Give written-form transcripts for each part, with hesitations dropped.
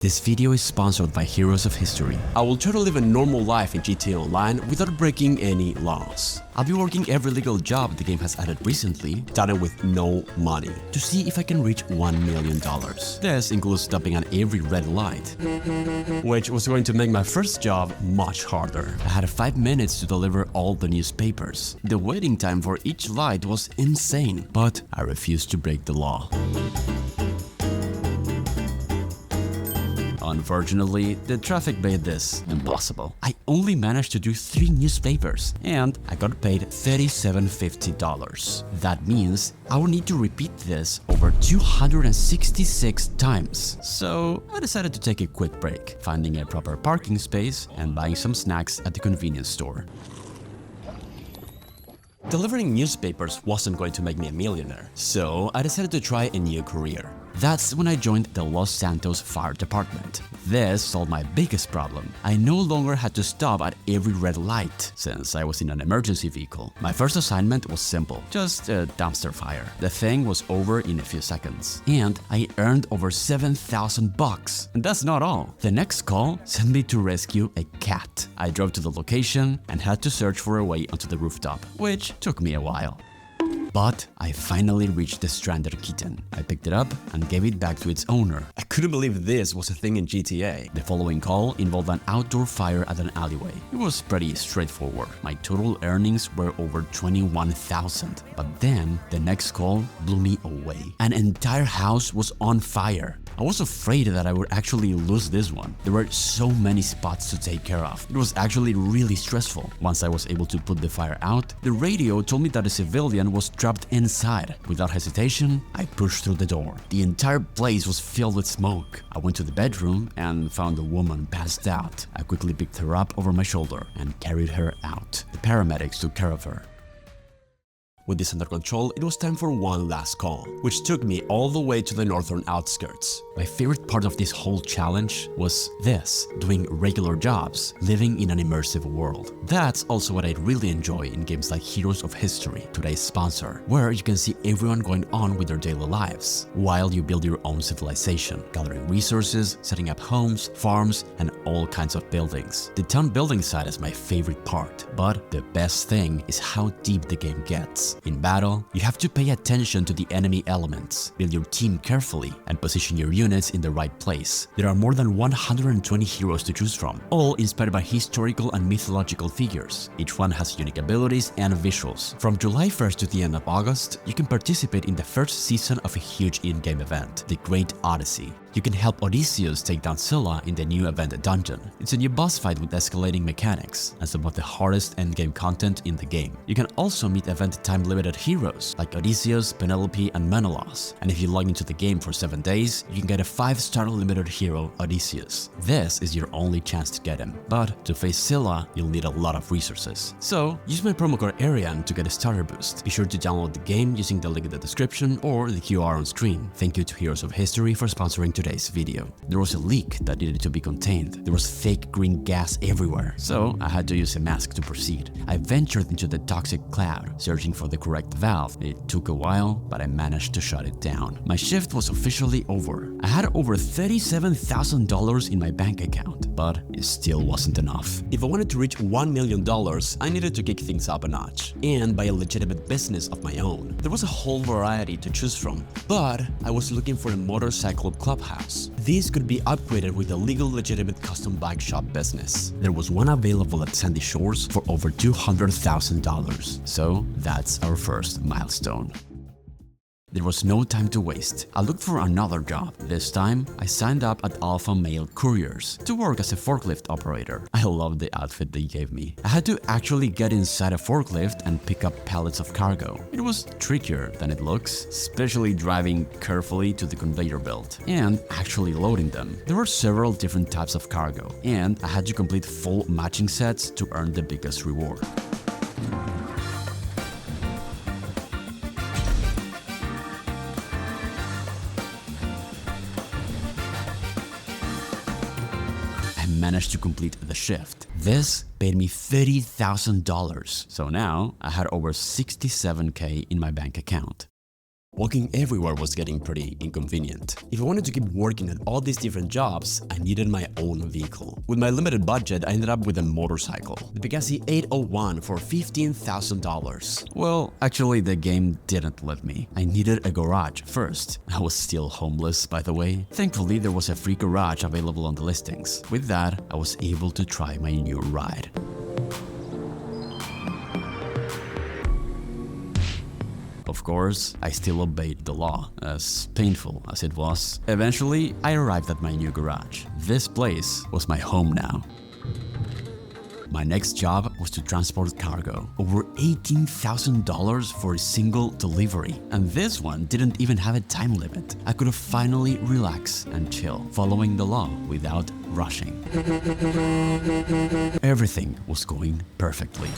This video is sponsored by Heroes of History. I will try to live a normal life in GTA Online without breaking any laws. I'll be working every legal job the game has added recently, done it with no money, to see if I can reach $1 million. This includes stopping at every red light, which was going to make my first job much harder. I had 5 minutes to deliver all the newspapers. The waiting time for each light was insane, but I refused to break the law. Unfortunately, the traffic made this impossible. I only managed to do 3 newspapers, and I got paid $37.50. That means I will need to repeat this over 266 times. So I decided to take a quick break, finding a proper parking space and buying some snacks at the convenience store. Delivering newspapers wasn't going to make me a millionaire, so I decided to try a new career. That's when I joined the Los Santos Fire Department. This solved my biggest problem. I no longer had to stop at every red light, since I was in an emergency vehicle. My first assignment was simple, just a dumpster fire. The thing was over in a few seconds, and I earned over $7,000. And that's not all. The next call sent me to rescue a cat. I drove to the location and had to search for a way onto the rooftop, which took me a while. But I finally reached the stranded kitten. I picked it up and gave it back to its owner. I couldn't believe this was a thing in GTA. The following call involved an outdoor fire at an alleyway. It was pretty straightforward. My total earnings were over $21,000. But then the next call blew me away. An entire house was on fire. I was afraid that I would actually lose this one. There were so many spots to take care of. It was actually really stressful. Once I was able to put the fire out, the radio told me that a civilian was trapped inside. Without hesitation, I pushed through the door. The entire place was filled with smoke. I went to the bedroom and found the woman passed out. I quickly picked her up over my shoulder and carried her out. The paramedics took care of her. With this under control, it was time for one last call, which took me all the way to the northern outskirts. My favorite part of this whole challenge was this, doing regular jobs, living in an immersive world. That's also what I really enjoy in games like Heroes of History, today's sponsor, where you can see everyone going on with their daily lives, while you build your own civilization, gathering resources, setting up homes, farms, and all kinds of buildings. The town building side is my favorite part, but the best thing is how deep the game gets. In battle, you have to pay attention to the enemy elements, build your team carefully, and position your units in the right place. There are more than 120 heroes to choose from, all inspired by historical and mythological figures. Each one has unique abilities and visuals. From July 1st to the end of August, you can participate in the first season of a huge in-game event, The Great Odyssey. You can help Odysseus take down Scylla in the new event dungeon. It's a new boss fight with escalating mechanics and some of the hardest endgame content in the game. You can also meet event time-limited heroes like Odysseus, Penelope, and Menelaus. And if you log into the game for 7 days, you can get a 5-star limited hero, Odysseus. This is your only chance to get him. But to face Scylla, you'll need a lot of resources. So use my promo code ARIAN to get a starter boost. Be sure to download the game using the link in the description or the QR on screen. Thank you to Heroes of History for sponsoring today's video. There was a leak that needed to be contained. There was fake green gas everywhere, so I had to use a mask to proceed. I ventured into the toxic cloud, searching for the correct valve. It took a while, but I managed to shut it down. My shift was officially over. I had over $37,000 in my bank account, but it still wasn't enough. If I wanted to reach $1 million, I needed to kick things up a notch and buy a legitimate business of my own. There was a whole variety to choose from, but I was looking for a motorcycle clubhouse. These could be upgraded with a legal legitimate custom bike shop business. There was one available at Sandy Shores for over $200,000. So that's our first milestone. There was no time to waste. I looked for another job. This time, I signed up at Alpha Mail Couriers to work as a forklift operator. I loved the outfit they gave me. I had to actually get inside a forklift and pick up pallets of cargo. It was trickier than it looks, especially driving carefully to the conveyor belt and actually loading them. There were several different types of cargo, and I had to complete full matching sets to earn the biggest reward. Managed to complete the shift. This paid me $30,000. So now I had over $67K in my bank account. Walking everywhere was getting pretty inconvenient. If I wanted to keep working at all these different jobs, I needed my own vehicle. With my limited budget, I ended up with a motorcycle, the Pegassi 801 for $15,000. Well, actually the game didn't let me. I needed a garage first. I was still homeless, by the way. Thankfully, there was a free garage available on the listings. With that, I was able to try my new ride. Of course, I still obeyed the law, as painful as it was. Eventually, I arrived at my new garage. This place was my home now. My next job was to transport cargo, over $18,000 for a single delivery. And this one didn't even have a time limit. I could finally relax and chill, following the law without rushing. Everything was going perfectly.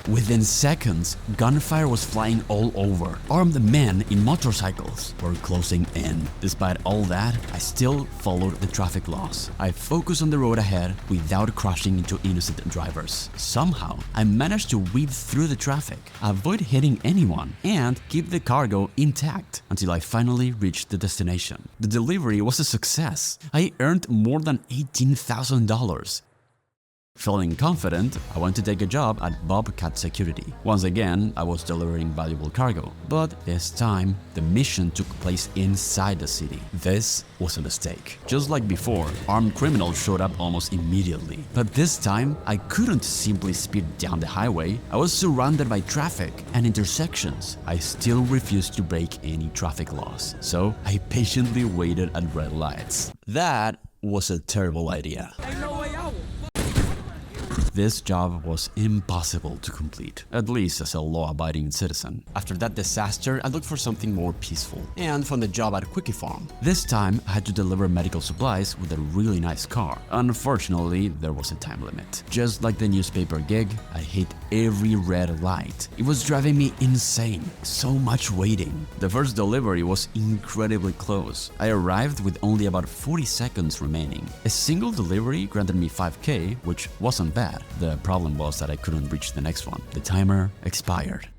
Within seconds, gunfire was flying all over. Armed men in motorcycles were closing in. Despite all that, I still followed the traffic laws. I focused on the road ahead without crashing into innocent drivers. Somehow, I managed to weave through the traffic, avoid hitting anyone, and keep the cargo intact until I finally reached the destination. The delivery was a success. I earned more than $18,000. Feeling confident, I went to take a job at Bobcat Security. Once again, I was delivering valuable cargo, but this time, the mission took place inside the city. This was a mistake. Just like before, armed criminals showed up almost immediately. But this time, I couldn't simply speed down the highway. I was surrounded by traffic and intersections. I still refused to break any traffic laws, so I patiently waited at red lights. That was a terrible idea. This job was impossible to complete, at least as a law-abiding citizen. After that disaster, I looked for something more peaceful and found a job at Quickie Farm. This time, I had to deliver medical supplies with a really nice car. Unfortunately, there was a time limit. Just like the newspaper gig, I hit every red light. It was driving me insane. So much waiting. The first delivery was incredibly close. I arrived with only about 40 seconds remaining. A single delivery granted me $5K, which wasn't bad. The problem was that I couldn't reach the next one. The timer expired.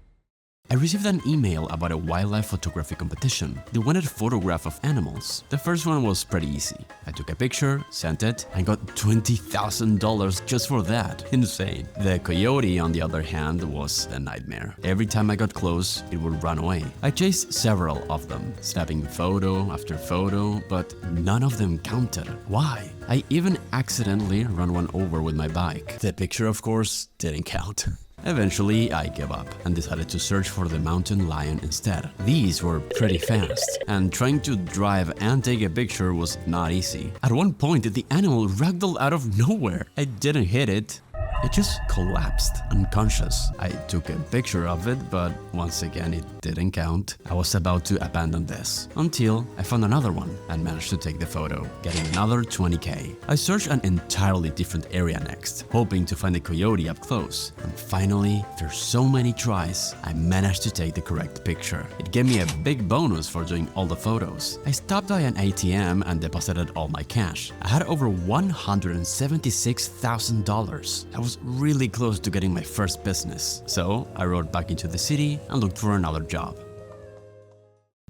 I received an email about a wildlife photography competition. They wanted a photograph of animals. The first one was pretty easy. I took a picture, sent it, and got $20,000 just for that. Insane. The coyote, on the other hand, was a nightmare. Every time I got close, it would run away. I chased several of them, snapping photo after photo, but none of them counted. Why? I even accidentally ran one over with my bike. The picture, of course, didn't count. Eventually, I gave up and decided to search for the mountain lion instead. These were pretty fast, and trying to drive and take a picture was not easy. At one point, the animal ragdolled out of nowhere. I didn't hit it. It just collapsed, unconscious. I took a picture of it, but once again it didn't count. I was about to abandon this, until I found another one and managed to take the photo, getting another $20K. I searched an entirely different area next, hoping to find the coyote up close. And finally, after so many tries, I managed to take the correct picture. It gave me a big bonus for doing all the photos. I stopped by an ATM and deposited all my cash. I had over $176,000. I was really close to getting my first business, so I rode back into the city and looked for another job.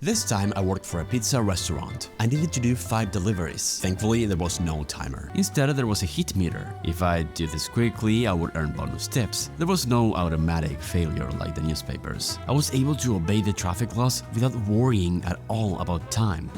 This time I worked for a pizza restaurant. I needed to do 5 deliveries. Thankfully, there was no timer. Instead, there was a heat meter. If I did this quickly, I would earn bonus tips. There was no automatic failure like the newspapers. I was able to obey the traffic laws without worrying at all about time.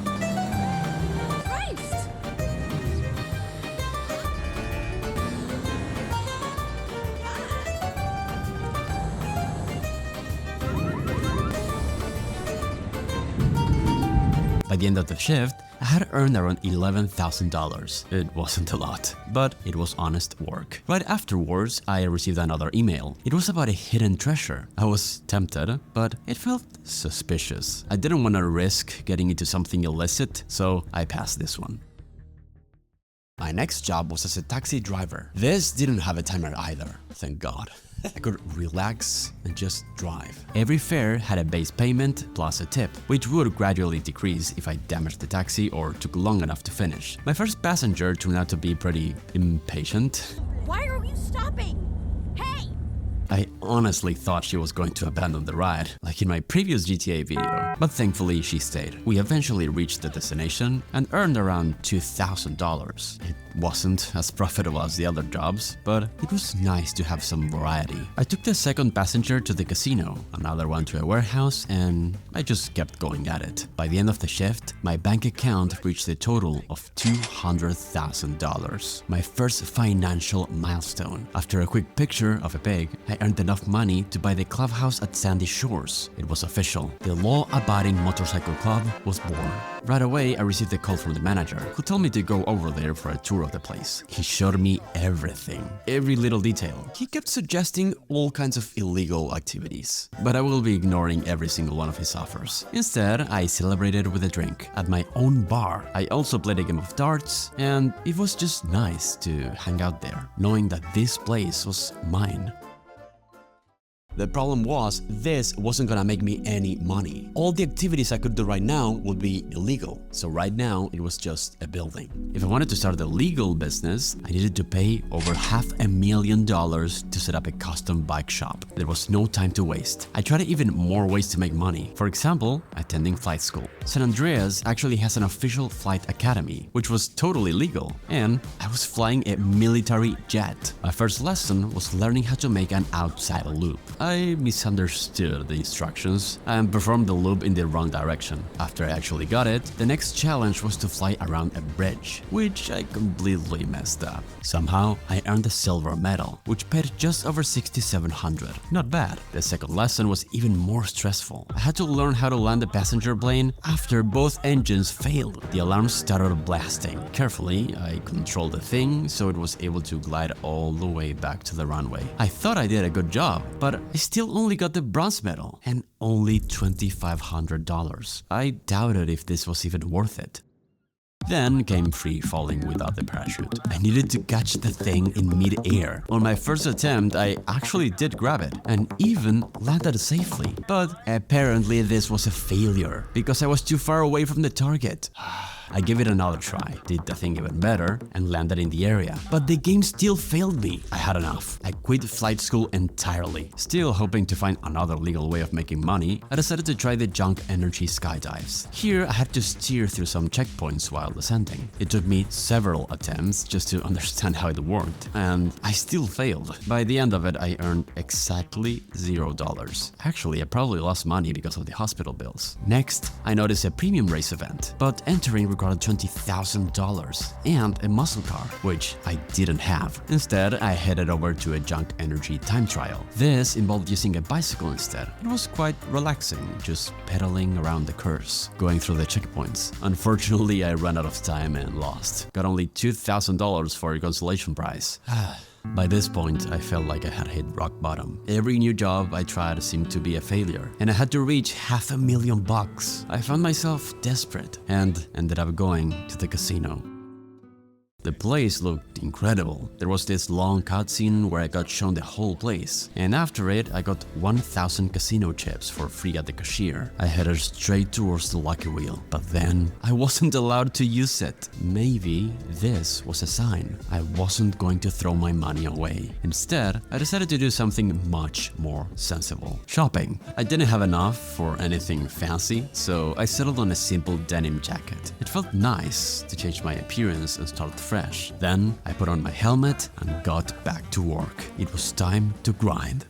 By the end of the shift, I had earned around $11,000. It wasn't a lot, but it was honest work. Right afterwards, I received another email. It was about a hidden treasure. I was tempted, but it felt suspicious. I didn't want to risk getting into something illicit, so I passed this one. My next job was as a taxi driver. This didn't have a timer either, thank God. I could relax and just drive. Every fare had a base payment plus a tip, which would gradually decrease if I damaged the taxi or took long enough to finish. My first passenger turned out to be pretty impatient. Why are you stopping? Hey! I honestly thought she was going to abandon the ride, like in my previous GTA video, but thankfully she stayed. We eventually reached the destination and earned around $2,000. It wasn't as profitable as the other jobs, but it was nice to have some variety. I took the second passenger to the casino, another one to a warehouse, and I just kept going at it. By the end of the shift, my bank account reached a total of $200,000. My first financial milestone. After a quick picture of a pig, I earned enough money to buy the clubhouse at Sandy Shores. It was official. The law-abiding motorcycle club was born. Right away, I received a call from the manager, who told me to go over there for a tour of the place. He showed me everything, every little detail. He kept suggesting all kinds of illegal activities, but I will be ignoring every single one of his offers. Instead, I celebrated with a drink at my own bar. I also played a game of darts, and it was just nice to hang out there, knowing that this place was mine. The problem was, this wasn't gonna make me any money. All the activities I could do right now would be illegal. So right now, it was just a building. If I wanted to start a legal business, I needed to pay over $500,000 to set up a custom bike shop. There was no time to waste. I tried even more ways to make money. For example, attending flight school. San Andreas actually has an official flight academy, which was totally legal. And I was flying a military jet. My first lesson was learning how to make an outside loop. I misunderstood the instructions and performed the loop in the wrong direction. After I actually got it, the next challenge was to fly around a bridge, which I completely messed up. Somehow, I earned a silver medal, which paid just over $6,700. Not bad. The second lesson was even more stressful. I had to learn how to land a passenger plane after both engines failed. The alarm started blasting. Carefully, I controlled the thing so it was able to glide all the way back to the runway. I thought I did a good job, but I still only got the bronze medal and only $2,500. I doubted if this was even worth it. Then came free falling without the parachute. I needed to catch the thing in mid-air. On my first attempt, I actually did grab it and even landed safely. But apparently this was a failure because I was too far away from the target. I gave it another try, did the thing even better, and landed in the area. But the game still failed me. I had enough. I quit flight school entirely. Still hoping to find another legal way of making money, I decided to try the Junk Energy skydives. Here, I had to steer through some checkpoints while descending. It took me several attempts just to understand how it worked, and I still failed. By the end of it, I earned exactly $0. Actually, I probably lost money because of the hospital bills. Next, I noticed a premium race event, but entering required $20,000 and a muscle car, which I didn't have. Instead, I headed over to a Junk Energy time trial. This involved using a bicycle instead. It was quite relaxing, just pedaling around the curves, going through the checkpoints. Unfortunately, I ran out of time and lost. Got only $2,000 for a consolation prize. By this point, I felt like I had hit rock bottom. Every new job I tried seemed to be a failure, and I had to reach $500,000. I found myself desperate and ended up going to the casino. The place looked incredible. There was this long cutscene where I got shown the whole place, and after it, I got 1,000 casino chips for free at the cashier. I headed straight towards the lucky wheel, but then I wasn't allowed to use it. Maybe this was a sign. I wasn't going to throw my money away. Instead, I decided to do something much more sensible. Shopping. I didn't have enough for anything fancy, so I settled on a simple denim jacket. It felt nice to change my appearance and start fresh. Then I put on my helmet and got back to work. It was time to grind.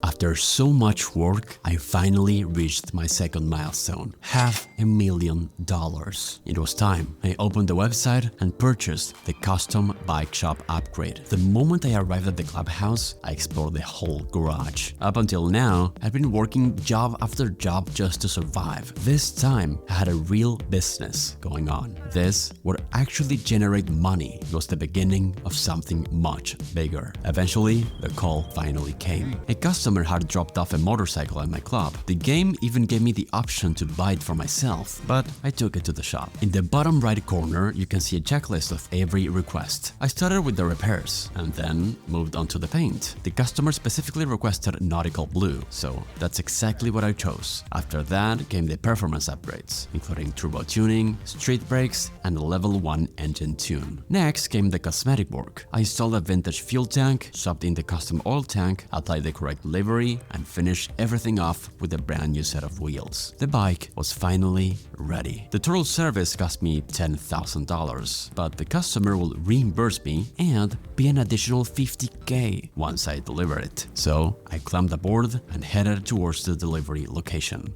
After so much work, I finally reached my second milestone, $500,000. It was time. I opened the website and purchased the custom bike shop upgrade. The moment I arrived at the clubhouse, I explored the whole garage. Up until now, I'd been working job after job just to survive. This time, I had a real business going on. This would actually generate money. It was the beginning of something much bigger. Eventually, the call finally came. A customer had dropped off a motorcycle at my club. The game even gave me the option to buy it for myself, but I took it to the shop. In the bottom right corner, you can see a checklist of every request. I started with the repairs and then moved on to the paint. The customer specifically requested nautical blue, so that's exactly what I chose. After that came the performance upgrades, including turbo tuning, street brakes, and a level 1 engine tune. Next came the cosmetic work. I installed a vintage fuel tank, swapped in the custom oil tank, applied the correct livery, and finished everything off with a brand new set of wheels. The bike was finally ready. The total service cost me $10,000, but the customer will reimburse me and pay an additional $50K once I deliver it. So I climbed aboard and headed towards the delivery location.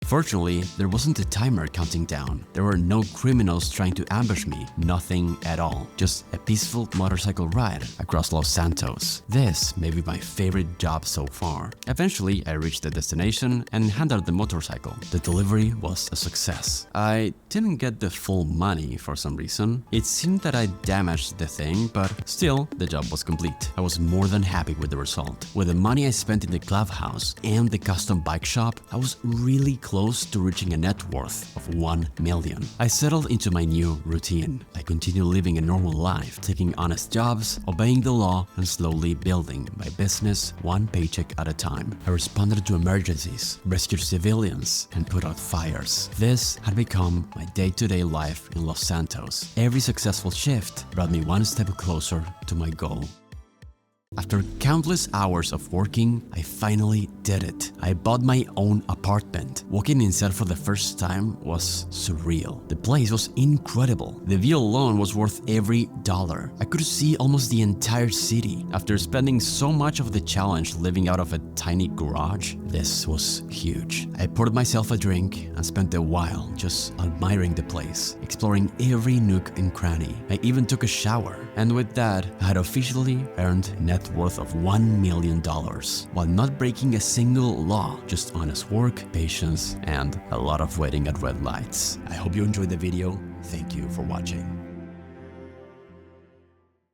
Fortunately, there wasn't a timer counting down. There were no criminals trying to ambush me, nothing at all. Just a peaceful motorcycle ride across Los Santos. This may be my favorite job so far. Eventually, I reached the destination and handed the motorcycle. The delivery was a success. I didn't get the full money for some reason. It seemed that I damaged the thing, but still, the job was complete. I was more than happy with the result. With the money I spent in the clubhouse and the custom bike shop, I was really close to reaching a net worth of $1 million. I settled into my new routine. I continued living a normal life, taking honest jobs, obeying the law, and slowly building my business one paycheck at a time. I responded to emergencies, rescued civilians, and put out fires. This had become my day-to-day life in Los Santos. Every successful shift brought me one step closer to my goal. After countless hours of working, I finally did it. I bought my own apartment. Walking inside for the first time was surreal. The place was incredible. The view alone was worth every dollar. I could see almost the entire city. After spending so much of the challenge living out of a tiny garage, this was huge. I poured myself a drink and spent a while just admiring the place, exploring every nook and cranny. I even took a shower. And with that, I had officially earned net worth of $1 million, while not breaking a single law, just honest work, patience, and a lot of waiting at red lights. I hope you enjoyed the video. Thank you for watching.